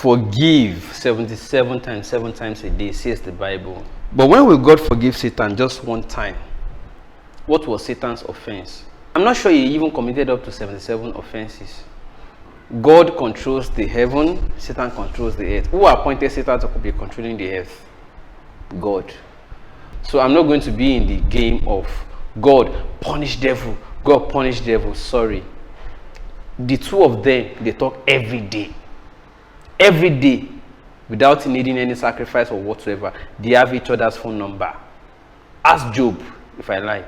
forgive 77 times, 7 times a day, says the Bible. But when will God forgive Satan just one time? What was Satan's offense? I'm not sure he even committed up to 77 offenses. God controls the heaven, Satan controls the earth. Who appointed Satan to be controlling the earth? God. So I'm not going to be in the game of God punish devil, God punish devil. Sorry. The two of them, they talk every day. Every day, without needing any sacrifice or whatsoever. They have each other's phone number. Ask Job if I lie.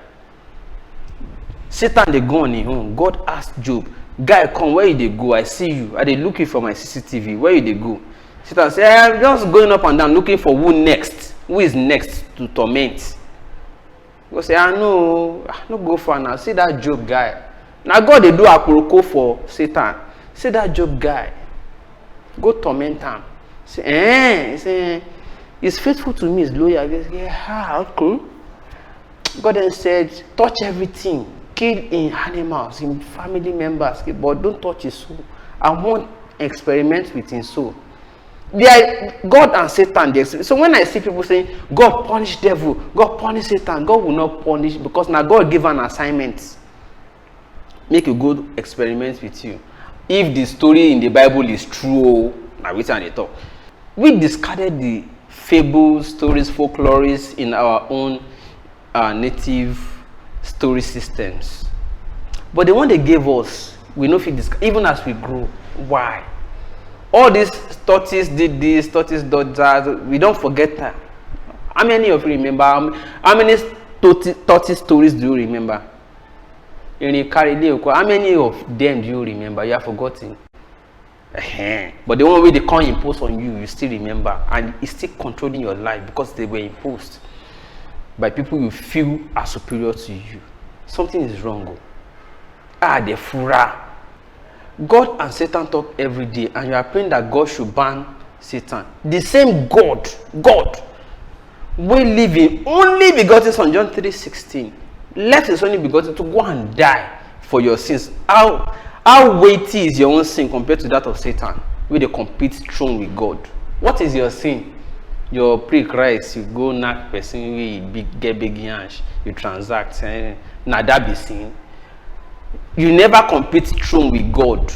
Satan, they go on his own. God asked Job, guy, come, where you they go? I see you. Are they looking for my CCTV? Where you they go? Satan say, I'm just going up and down looking for who next. Who is next to torment? Go say, I no go for now. See that Job guy. Now God they do a protocol for Satan. See that Job guy. Go torment him. Say, he's faithful to me, he's loyal. Okay. God then said, touch everything. Kill in animals, in family members, but don't touch his soul. I won't experiment with his soul. They are God and Satan. So when I see people saying, God punish devil, God punish Satan, God will not punish because now God give an assignment. Make a good experiment with you. If the story in the Bible is true, now we talk. We discarded the fables, stories, folklores in our own native story systems, but the one they gave us, we know if even as we grow. Why? All these tortoise did this, tortoise did that. We don't forget that. How many of you remember? How many tortoise stories do you remember? How many of them do you remember? You have forgotten. But the one way they can't impose on you, you still remember, and it's still controlling your life because they were imposed by people you feel are superior to you. Something is wrong. The fura. God and Satan talk every day, and you are praying that God should ban Satan. The same God we live in only begotten Son, John 3:16, left his only begotten to go and die for your sins. How weighty is your own sin compared to that of Satan, where they compete throne with God? What is your sin? Your pre-Christ, you go knock person, we get big yansh, you transact, now that be sin. You never compete throne with God.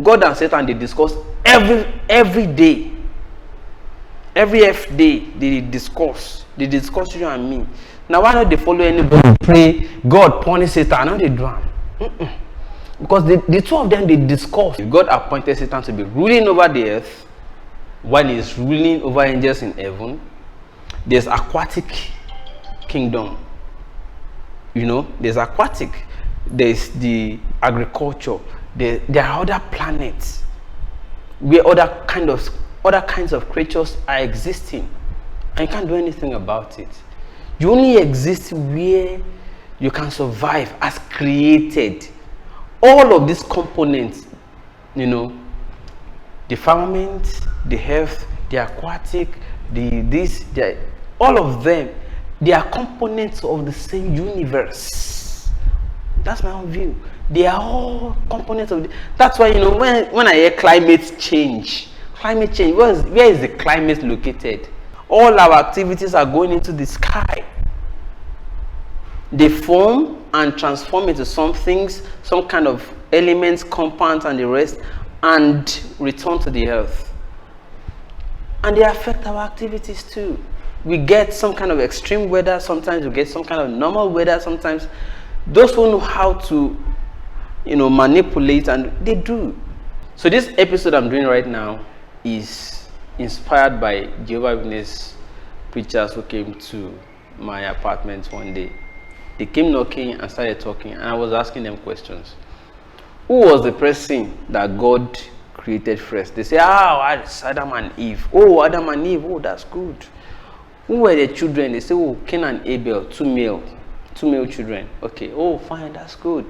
God and Satan, they discuss every day. Every F day, they discuss you and me. Now why don't they follow anybody? Pray, God punish Satan, now they drown. Because the two of them, they discuss. God appointed Satan to be ruling over the earth, while he's ruling over angels in heaven. There's aquatic kingdom. There's aquatic. There's the agriculture. There are other planets where other kinds of creatures are existing, and you can't do anything about it. You only exist where you can survive as created. All of these components, the firmament, the earth, the aquatic, all of them, they are components of the same universe. That's my own view. They are all components of that's why when I hear climate change, where is the climate located? All our activities are going into the sky. They form and transform into some things, some kind of elements, compounds, and the rest, and return to the earth. And they affect our activities too. We get some kind of extreme weather, sometimes we get some kind of normal weather, sometimes. Those who know how to, manipulate, and they do. So this episode I'm doing right now is inspired by Jehovah's Witness preachers who came to my apartment one day. They came knocking and started talking, and I was asking them questions. Who was the person that God created first? They say, it's Adam and Eve. Oh, Adam and Eve. Oh, that's good. Who were the children? They say, oh, Cain and Abel, two male children. Okay, oh, fine, that's good.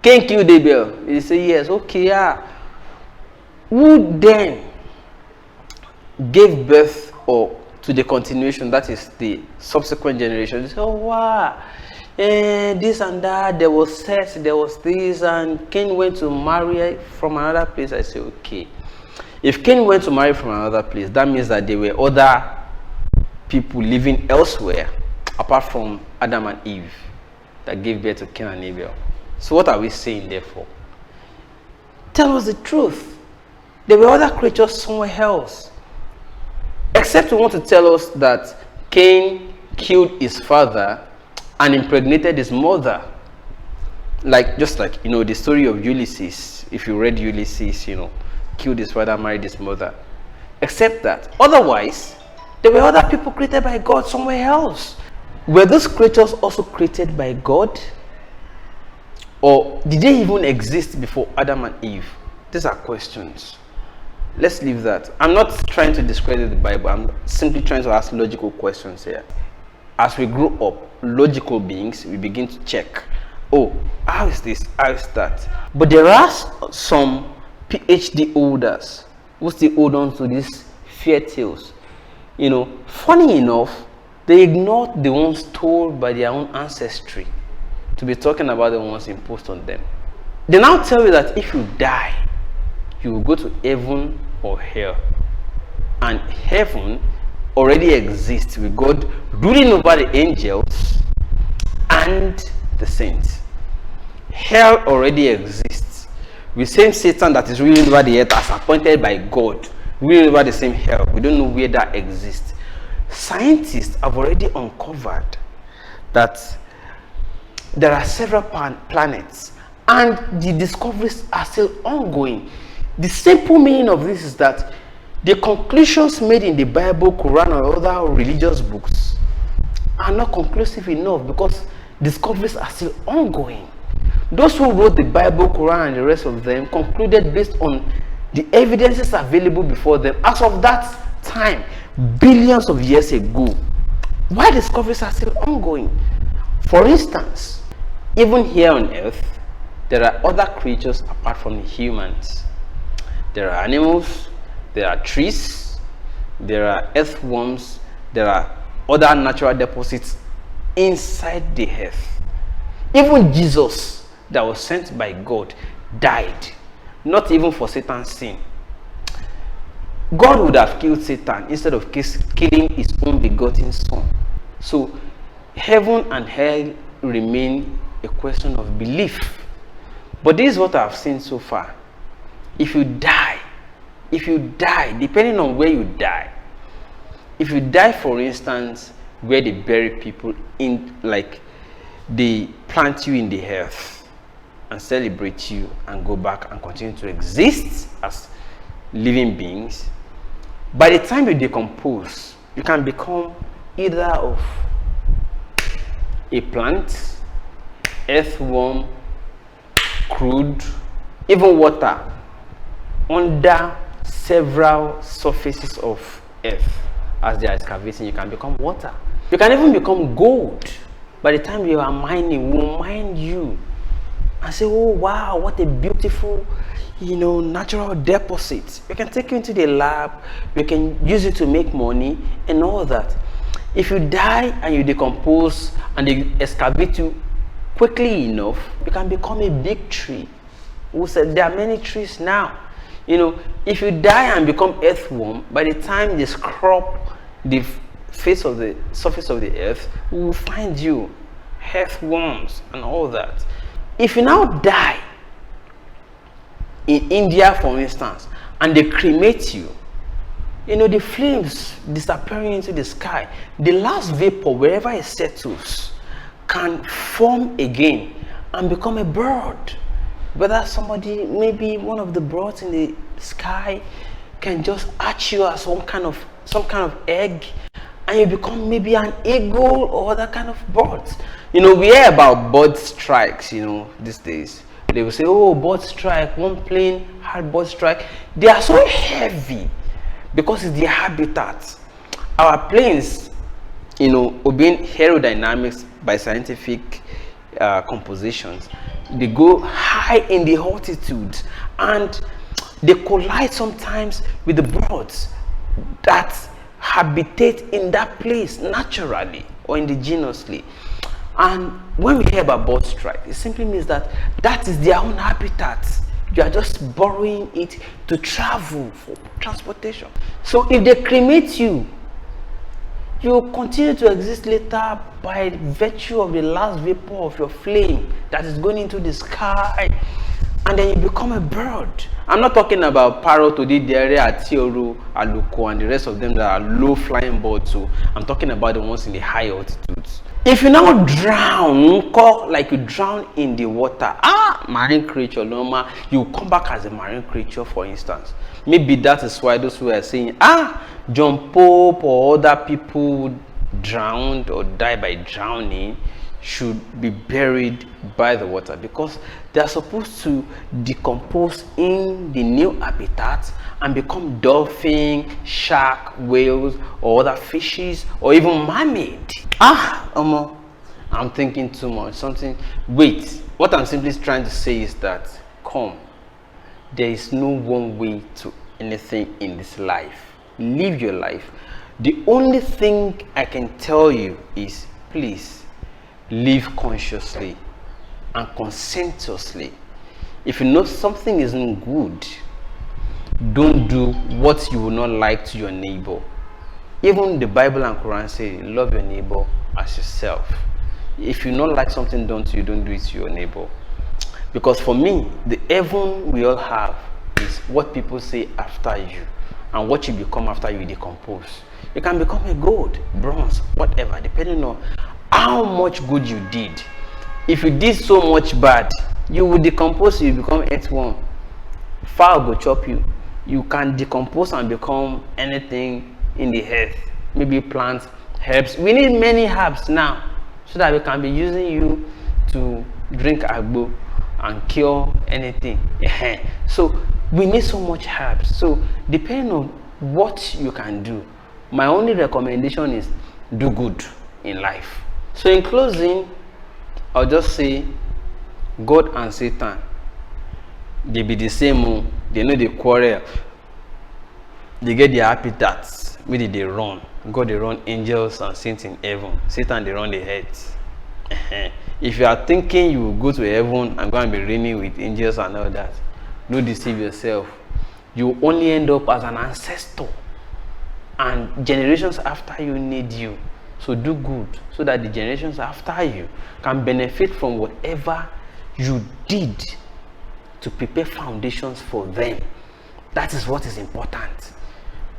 Cain killed Abel. They say, yes, okay, yeah. Who then gave birth to the continuation, that is the subsequent generation? They say, oh, wow. This and that, there was sex, there was this, and Cain went to marry from another place. I say, okay. If Cain went to marry from another place, that means that there were other people living elsewhere apart from Adam and Eve that gave birth to Cain and Abel. So what are we saying therefore? Tell us the truth. There were other creatures somewhere else. Except you want to tell us that Cain killed his father and impregnated his mother. Just like the story of Ulysses. If you read Ulysses, killed his father, married his mother. Except that. Otherwise, there were other people created by God somewhere else. Were those creatures also created by God? Or did they even exist before Adam and Eve? These are questions. Let's leave that. I'm not trying to discredit the Bible. I'm simply trying to ask logical questions here. As we grow up, logical beings, we begin to check. Oh, how is this? How is that? But there are some PhD holders who still hold on to these fairy tales. Funny enough, they ignored the ones told by their own ancestry to be talking about the ones imposed on them. They now tell you that if you die, you will go to heaven or hell. And heaven already exists with God ruling over the angels and the saints. Hell already exists with same Satan that is ruling over the earth as appointed by God, ruling over the same hell. We don't know where that exists. Scientists have already uncovered that there are several planets and the discoveries are still ongoing. The simple meaning of this is that the conclusions made in the Bible, Quran, or other religious books are not conclusive enough because discoveries are still ongoing. Those who wrote the Bible, Quran, and the rest of them concluded based on the evidences available before them as of that time, billions of years ago. Why discoveries are still ongoing? For instance, even here on earth, there are other creatures apart from the humans. There are animals, there are trees, there are earthworms, there are other natural deposits inside the earth. Even Jesus, that was sent by God, died, not even for Satan's sin. God would have killed Satan instead of killing his own begotten son. So heaven and hell remain a question of belief. But this is what I've seen so far. If you die, depending on where you die, if you die, for instance, where they bury people in, like they plant you in the earth and celebrate you and go back and continue to exist as living beings, by the time you decompose, you can become either of a plant, earthworm, crude, even water, under several surfaces of earth. As they are excavating, you can become water. You can even become gold. By the time you are mining, we'll mine you and say, oh wow, what a beautiful, natural deposit. We can take you into the lab, we can use it to make money and all that. If you die and you decompose and they excavate you quickly enough, you can become a big tree. We said there are many trees now. If you die and become earthworm, by the time they scrub the face of the surface of the earth, we will find you earthworms and all that. If you now die in India, for instance, and they cremate you, the flames disappearing into the sky, the last vapor, wherever it settles, can form again and become a bird. Whether somebody, maybe one of the birds in the sky, can just hatch you as some kind of egg, and you become maybe an eagle or other kind of birds. We hear about bird strikes, these days. They will say, oh, bird strike, one plane had bird strike. They are so heavy because it's their habitat. Our planes, obeying aerodynamics by scientific compositions, they go high in the altitude and they collide sometimes with the birds that habitate in that place naturally or indigenously. And when we hear about bird strike, it simply means that is their own habitat. You are just borrowing it to travel for transportation. So if they cremate you, you will continue to exist later by virtue of the last vapor of your flame that is going into the sky, and then you become a bird. I'm not talking about parrot, odidere, atioro, aluko, and the rest of them that are low flying birds. So I'm talking about the ones in the high altitudes. If you now drown, like you drown in the water, marine creature, normal, you come back as a marine creature, for instance. Maybe that is why those who are saying, John Pope or other people drowned or die by drowning should be buried by the water, because they are supposed to decompose in the new habitat and become dolphin, shark, whales, or other fishes, or even mermaid. I'm thinking too much. Wait, what I'm simply trying to say is that, there is no one way to anything in this life. Live your life. The only thing I can tell you is, please live consciously and conscientiously. If you know something isn't good, don't do what you will not like to your neighbor. Even the Bible and Quran say, love your neighbor as yourself. If you not like something done to you, don't do it to your neighbor. Because for me, the heaven we all have is what people say after you, and what you become after you decompose. You can become a gold, bronze, whatever, depending on how much good you did. If you did so much bad, you will decompose, you become earthworm. Fire will chop you. You can decompose and become anything in the earth. Maybe plants, herbs. We need many herbs now, so that we can be using you to drink agbo and cure anything. So we need so much herbs. So depending on what you can do, my only recommendation is do good in life. So in closing, I'll just say, God and Satan, they be the same. They know they quarrel. They get their habitats. Maybe they run. God, they run angels and saints in heaven. Satan, they run the earth. If you are thinking you will go to heaven and go and be reigning with angels and all that, don't deceive yourself. You only end up as an ancestor, and generations after you need you. So do good, so that the generations after you can benefit from whatever you did to prepare foundations for them. That is what is important.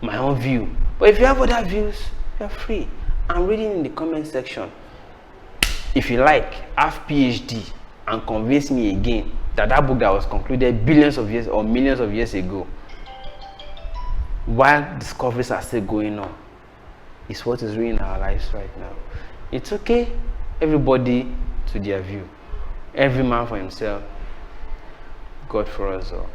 My own view. But if you have other views, you're free. I'm reading in the comment section. If you like, have PhD and convince me again that that book that was concluded billions of years or millions of years ago, while discoveries are still going on, is what is ruining our lives right now. It's okay, everybody to their view. Every man for himself, God for us all.